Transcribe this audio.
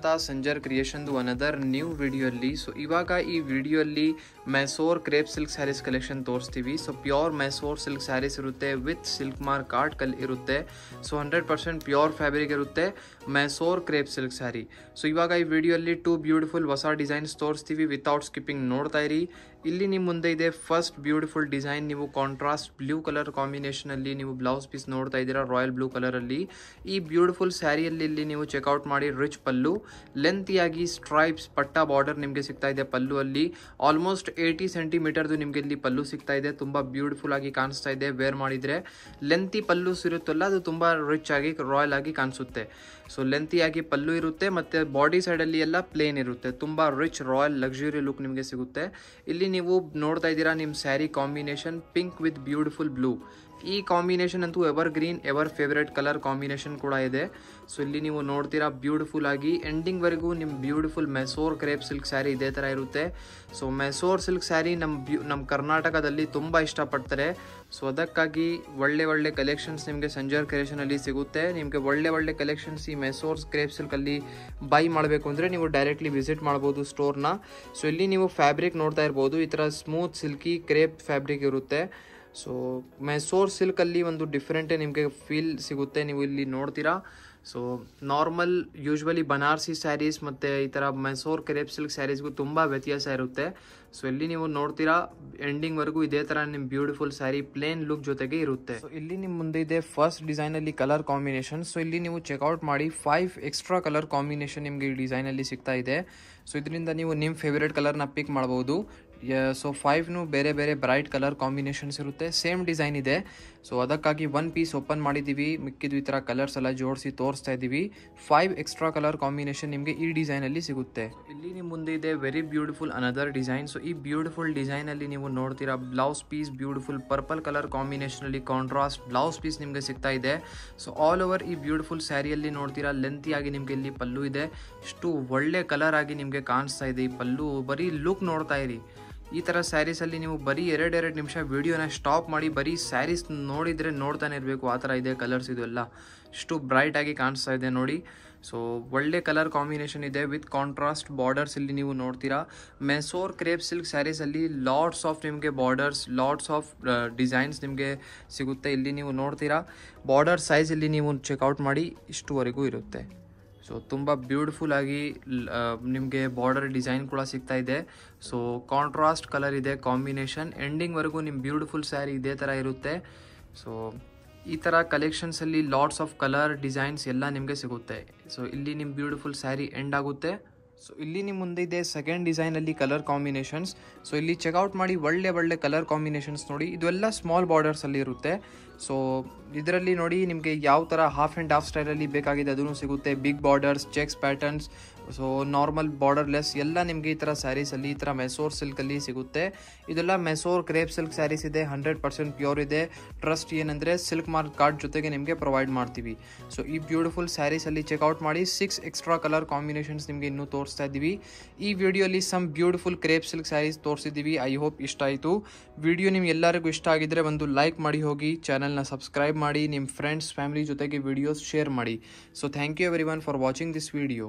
ಸ್ವಾಗತ ಸಂಜರ್ ಕ್ರಿಯೇಷನ್ದು another new ವಿಡಿಯೋಲ್ಲಿ. ಸೊ ಇವಾಗ ಈ ವಿಡಿಯೋಲ್ಲಿ Mysore crepe silk sarees collection ತೋರಿಸ್ತೀವಿ. So pure Mysore silk sarees ಇರುತ್ತೆ, ವಿತ್ ಸಿಲ್ಕ್ ಮಾರ್ಕ್ ಆರ್ಟ್ ಇರುತ್ತೆ. ಸೊ 100% ಪ್ಯೂರ್ ಫ್ಯಾಬ್ರಿಕ್ ಇರುತ್ತೆ Mysore crepe silk saree. So ಇವಾಗ ಈ ವಿಡಿಯೋಲ್ಲಿ 2 ಬ್ಯೂಟಿಫುಲ್ ಹೊಸ ಡಿಸೈನ್ಸ್ ತೋರಿಸ್ತೀವಿ. ವಿತೌಟ್ ಸ್ಕಿಪ್ಪಿಂಗ್ ನೋಡ್ತಾ ಇರಿ. ಇಲ್ಲಿ ನಿಮ್ಮ ಮುಂದೆ ಇದೆ ಫಸ್ಟ್ ಬ್ಯೂಟಿಫುಲ್ ಡಿಸೈನ್. ನೀವು ಕಾಂಟ್ರಾಸ್ಟ್ ಬ್ಲೂ ಕಲರ್ ಕಾಂಬಿನೇಷನ್ ಅಲ್ಲಿ ನೀವು ಬ್ಲೌಸ್ ಪೀಸ್ ನೋಡ್ತಾ ಇದ್ದೀರಾ, ರಾಯಲ್ ಬ್ಲೂ ಕಲರ್ ಅಲ್ಲಿ. ಈ ಬ್ಯೂಟಿಫುಲ್ ಸ್ಯಾರಿಯಲ್ಲಿ ಇಲ್ಲಿ ನೀವು ಚೆಕ್ಔಟ್ ಮಾಡಿ ರಿಚ್ ಪಲ್ಲು, ಲೆಂತಿಯಾಗಿ ಸ್ಟ್ರೈಪ್ಸ್ ಪಟ್ಟ ಬಾರ್ಡರ್ ನಿಮಗೆ ಸಿಗ್ತಾ ಇದೆ. ಪಲ್ಲು ಅಲ್ಲಿ ಆಲ್ಮೋಸ್ಟ್ 80 ಸೆಂಟಿಮೀಟರ್ದು ನಿಮಗೆ ಇಲ್ಲಿ ಪಲ್ಲು ಸಿಗ್ತಾ ಇದೆ. ತುಂಬಾ ಬ್ಯೂಟಿಫುಲ್ ಆಗಿ ಕಾಣಿಸ್ತಾ ಇದೆ. ವೇರ್ ಮಾಡಿದ್ರೆ ಲೆಂತಿ ಪಲ್ಲು ಇರುತ್ತಲ್ಲ, ಅದು ತುಂಬಾ ರಿಚ್ ಆಗಿ ರಾಯಲ್ ಆಗಿ ಕಾಣಿಸುತ್ತೆ. ಸೊ ಲೆಂತಿಯಾಗಿ ಪಲ್ಲು ಇರುತ್ತೆ, ಮತ್ತೆ ಬಾಡಿ ಸೈಡ್ ಅಲ್ಲಿ ಎಲ್ಲ ಪ್ಲೇನ್ ಇರುತ್ತೆ. ತುಂಬಾ ರಿಚ್ ರಾಯಲ್ ಲಕ್ಸುರಿ ಲುಕ್ ನಿಮಗೆ ಸಿಗುತ್ತೆ. ಇಲ್ಲಿ ನೀವು ನೋಡ್ತಾ ಇದ್ದೀರಾ ನಿಮ್ಮ sari combination pink with beautiful blue. ಈ ಕಾಂಬಿನೇಷನ್ ಅಂತೂ ever green, ever favourite colour combination ಕೂಡ ಇದೆ. ಸೊ ಇಲ್ಲಿ ನೀವು ನೋಡ್ತೀರಾ ಬ್ಯೂಟಿಫುಲ್ ಆಗಿ ಎಂಡಿಂಗ್ ವರೆಗೂ ನಿಮ್ಮ beautiful Mysore crepe silk sari ಇದೇ ಥರ ಇರುತ್ತೆ. ಸೊ ಮೈಸೂರ್ ಸಿಲ್ಕ್ ಸ್ಯಾರಿ ನಮ್ಮ ಕರ್ನಾಟಕದಲ್ಲಿ ತುಂಬ ಇಷ್ಟಪಡ್ತಾರೆ. ಸೊ ಅದಕ್ಕಾಗಿ ಒಳ್ಳೆ ಕಲೆಕ್ಷನ್ಸ್ ನಿಮಗೆ ಸಂಜರ್ ಕ್ರಿಯೇಷನಲ್ಲಿ ಸಿಗುತ್ತೆ. ನಿಮಗೆ ಒಳ್ಳೆ ಕಲೆಕ್ಷನ್ಸ್ ಈ ಮೈಸೂರ್ ಕ್ರೇಪ್ ಸಿಲ್ಕಲ್ಲಿ ಬೈ ಮಾಡಬೇಕು ಅಂದರೆ ನೀವು ಡೈರೆಕ್ಟ್ಲಿ ವಿಸಿಟ್ ಮಾಡ್ಬೋದು ಸ್ಟೋರ್ನ. ಸೊ ಇಲ್ಲಿ ನೀವು ಫ್ಯಾಬ್ರಿಕ್ ನೋಡ್ತಾ ಇರ್ಬೋದು, ಈ ಥರ ಸ್ಮೂತ್ ಸಿಲ್ಕಿ ಕ್ರೇಪ್ ಫ್ಯಾಬ್ರಿಕ್ ಇರುತ್ತೆ. ಸೊ ಮೈಸೂರ್ ಸಿಲ್ಕಲ್ಲಿ ಒಂದು ಡಿಫ್ರೆಂಟೇ ನಿಮಗೆ ಫೀಲ್ ಸಿಗುತ್ತೆ. ನೀವು ಇಲ್ಲಿ ನೋಡ್ತೀರಾ. So normal usually Banarasi saris ಮತ್ತು ಈ ಥರ ಮೈಸೂರ್ ಕ್ರೇಪ್ ಸಿಲ್ಕ್ ಸ್ಯಾರೀಸ್ಗೂ ತುಂಬ ವ್ಯತ್ಯಾಸ ಇರುತ್ತೆ. ಸೊ ಇಲ್ಲಿ ನೀವು ನೋಡ್ತೀರಾ ಎಂಡಿಂಗ್ವರೆಗೂ ಇದೇ ಥರ ನಿಮ್ಮ ಬ್ಯೂಟಿಫುಲ್ ಸ್ಯಾರಿ ಪ್ಲೇನ್ ಲುಕ್ ಜೊತೆಗೆ ಇರುತ್ತೆ. ಸೊ ಇಲ್ಲಿ ನಿಮ್ಮ ಮುಂದೆ ಇದೆ ಫಸ್ಟ್ ಡಿಸೈನಲ್ಲಿ ಕಲರ್ ಕಾಂಬಿನೇಷನ್. ಸೊ ಇಲ್ಲಿ ನೀವು ಚೆಕ್ಔಟ್ ಮಾಡಿ 5 ಎಕ್ಸ್ಟ್ರಾ ಕಲರ್ ಕಾಂಬಿನೇಷನ್ ನಿಮಗೆ ಈ ಡಿಸೈನಲ್ಲಿ ಸಿಗ್ತಾ ಇದೆ. ಸೊ ಇದರಿಂದ ನೀವು ನಿಮ್ಮ ಫೇವರೇಟ್ ಕಲರ್ನ ಪಿಕ್ ಮಾಡ್ಬೋದು. ಸೊ 5 ಬೇರೆ ಬ್ರೈಟ್ ಕಲರ್ ಕಾಂಬಿನೇಷನ್ಸ್ ಇರುತ್ತೆ. ಸೇಮ್ ಡಿಸೈನ್ ಇದೆ. ಸೊ ಅದಕ್ಕಾಗಿ 1 ಪೀಸ್ ಓಪನ್ ಮಾಡಿದ್ದೀವಿ, ಮಿಕ್ಕಿದ್ದು ಈ ಥರ ಕಲರ್ಸ್ ಎಲ್ಲ ಜೋಡಿಸಿ ತೋರಿಸ್ತಾ ಇದ್ದೀವಿ. 5 ಎಕ್ಸ್ಟ್ರಾ ಕಲರ್ ಕಾಂಬಿನೇಷನ್ ನಿಮಗೆ ಈ ಡಿಸೈನಲ್ಲಿ ಸಿಗುತ್ತೆ. ಇಲ್ಲಿ ನಿಮ್ಮ ಮುಂದೆ ಇದೆ very beautiful another design. So ಈ ಬ್ಯೂಟಿಫುಲ್ ಡಿಸೈನಲ್ಲಿ ನೀವು ನೋಡ್ತೀರಾ blouse piece beautiful purple colour ಕಾಂಬಿನೇಷನಲ್ಲಿ ಕಾಂಟ್ರಾಸ್ಟ್ ಬ್ಲೌಸ್ ಪೀಸ್ ನಿಮಗೆ ಸಿಗ್ತಾ ಇದೆ. ಸೊ ಆಲ್ ಓವರ್ ಈ ಬ್ಯೂಟಿಫುಲ್ ಸ್ಯಾರಿಯಲ್ಲಿ ನೋಡ್ತೀರಾ ಲೆಂತಿಯಾಗಿ ನಿಮಗೆ ಇಲ್ಲಿ ಪಲ್ಲು ಇದೆ. ಇಷ್ಟು ಒಳ್ಳೆ ಕಲರ್ ಆಗಿ ನಿಮಗೆ ಕಾಣಿಸ್ತಾ ಇದೆ ಈ ಪಲ್ಲು. ಬರೀ ಲುಕ್ ನೋಡ್ತಾ ಇರಿ. ಈ ಥರ ಸ್ಯಾರೀಸಲ್ಲಿ ನೀವು ಬರೀ 2 ನಿಮಿಷ ವಿಡಿಯೋನ ಸ್ಟಾಪ್ ಮಾಡಿ ಬರೀ ಸ್ಯಾರೀಸ್ ನೋಡಿದರೆ ನೋಡ್ತಾನೆ ಇರಬೇಕು. ಆ ಥರ ಇದೆ ಕಲರ್ಸ್. ಇದು ಎಲ್ಲ ಇಷ್ಟು ಬ್ರೈಟ್ ಆಗಿ ಕಾಣಿಸ್ತಾ ಇದೆ ನೋಡಿ. ಸೊ ಒಳ್ಳೆ ಕಲರ್ ಕಾಂಬಿನೇಷನ್ ಇದೆ ವಿತ್ ಕಾಂಟ್ರಾಸ್ಟ್ ಬಾರ್ಡರ್ಸ್. ಇಲ್ಲಿ ನೀವು ನೋಡ್ತೀರಾ ಮೈಸೂರ್ ಕ್ರೇಪ್ ಸಿಲ್ಕ್ ಸ್ಯಾರೀಸಲ್ಲಿ ಲಾಟ್ಸ್ ಆಫ್ ನಿಮಗೆ ಬಾರ್ಡರ್ಸ್, ಲಾಟ್ಸ್ ಆಫ್ ಡಿಸೈನ್ಸ್ ನಿಮಗೆ ಸಿಗುತ್ತೆ. ಇಲ್ಲಿ ನೀವು ನೋಡ್ತೀರಾ ಬಾರ್ಡರ್ ಸೈಜ್ ಇಲ್ಲಿ ನೀವು ಚೆಕ್ಔಟ್ ಮಾಡಿ ಇಷ್ಟುವರೆಗೂ ಇರುತ್ತೆ. ಸೊ ತುಂಬ ಬ್ಯೂಟಿಫುಲ್ ಆಗಿ ನಿಮಗೆ ಬಾರ್ಡರ್ ಡಿಸೈನ್ ಕೂಡ ಸಿಗ್ತಾ ಇದೆ. ಸೊ ಕಾಂಟ್ರಾಸ್ಟ್ ಕಲರ್ ಇದೆ ಕಾಂಬಿನೇಷನ್. ಎಂಡಿಂಗ್ವರೆಗೂ ನಿಮ್ಮ ಬ್ಯೂಟಿಫುಲ್ ಸ್ಯಾರಿ ಇದೇ ಥರ ಇರುತ್ತೆ. ಸೊ ಈ ಥರ ಕಲೆಕ್ಷನ್ಸಲ್ಲಿ ಲಾಟ್ಸ್ ಆಫ್ ಕಲರ್ ಡಿಸೈನ್ಸ್ ಎಲ್ಲ ನಿಮಗೆ ಸಿಗುತ್ತೆ. ಸೊ ಇಲ್ಲಿ ನಿಮ್ಮ ಬ್ಯೂಟಿಫುಲ್ ಸ್ಯಾರಿ ಎಂಡ್ ಆಗುತ್ತೆ. ಸೊ ಇಲ್ಲಿ ನಿಮ್ಮ ಮುಂದೆ ಇದೆ ಸೆಕೆಂಡ್ ಡಿಸೈನಲ್ಲಿ ಕಲರ್ ಕಾಂಬಿನೇಷನ್ಸ್. ಸೊ ಇಲ್ಲಿ ಚೆಕ್ಔಟ್ ಮಾಡಿ ಒಳ್ಳೆ ಕಲರ್ ಕಾಂಬಿನೇಷನ್ಸ್ ನೋಡಿ. ಇದೆಲ್ಲ ಸ್ಮಾಲ್ ಬಾರ್ಡರ್ಸಲ್ಲಿ ಇರುತ್ತೆ. ಸೊ ಇದರಲ್ಲಿ ನೋಡಿ ನಿಮಗೆ ಯಾವ ಥರ ಹಾಫ್ ಆ್ಯಂಡ್ ಹಾಫ್ ಸ್ಟೈಲಲ್ಲಿ ಬೇಕಾಗಿದೆ ಅದೂ ಸಿಗುತ್ತೆ. Big borders, checks patterns, so normal borderless ಎಲ್ಲ ನಿಮಗೆ ಈ ಥರ ಸ್ಯಾರೀಸಲ್ಲಿ ಈ ಥರ ಮೈಸೂರ್ ಸಿಲ್ಕಲ್ಲಿ ಸಿಗುತ್ತೆ. ಇದೆಲ್ಲ ಮೈಸೂರ್ ಕ್ರೇಪ್ ಸಿಲ್ಕ್ ಸ್ಯಾರೀಸ್ ಇದೆ. 100% ಪ್ಯೂರ್ ಇದೆ. ಟ್ರಸ್ಟ್ ಏನಂದರೆ ಸಿಲ್ಕ್ ಮಾರ್ಕ್ ಕಾರ್ಡ್ ಜೊತೆಗೆ ನಿಮಗೆ ಪ್ರೊವೈಡ್ ಮಾಡ್ತೀವಿ. ಸೊ ಈ ಬ್ಯೂಟಿಫುಲ್ ಸ್ಯಾರೀಸಲ್ಲಿ ಚೆಕ್ಔಟ್ ಮಾಡಿ 6 ಎಕ್ಸ್ಟ್ರಾ ಕಲರ್ ಕಾಂಬಿನೇಷನ್ಸ್ ನಿಮಗೆ ಇನ್ನೂ ತೋರಿಸ್ತಾ ಇದ್ದೀವಿ. ಈ ವಿಡಿಯೋಲಿ some beautiful crepe silk sarees ತೋರಿಸಿದ್ದೀವಿ. ಐ ಹೋಪ್ ಇಷ್ಟ ಆಯಿತು. ವಿಡಿಯೋ ನಿಮ್ಗೆ ಎಲ್ಲರಿಗೂ ಇಷ್ಟ ಆಗಿದ್ರೆ ಒಂದು ಲೈಕ್ ಮಾಡಿ ಹೋಗಿ, ಚಾನಲ್ನ ಸಬ್ಸ್ಕ್ರೈಬ್ ಮಾಡಿ, ನಿಮ್ಮ ಫ್ರೆಂಡ್ಸ್ ಫ್ಯಾಮಿಲಿ ಜೊತೆಗೆ ವಿಡಿಯೋಸ್ ಶೇರ್ ಮಾಡಿ. So thank you everyone for watching this video.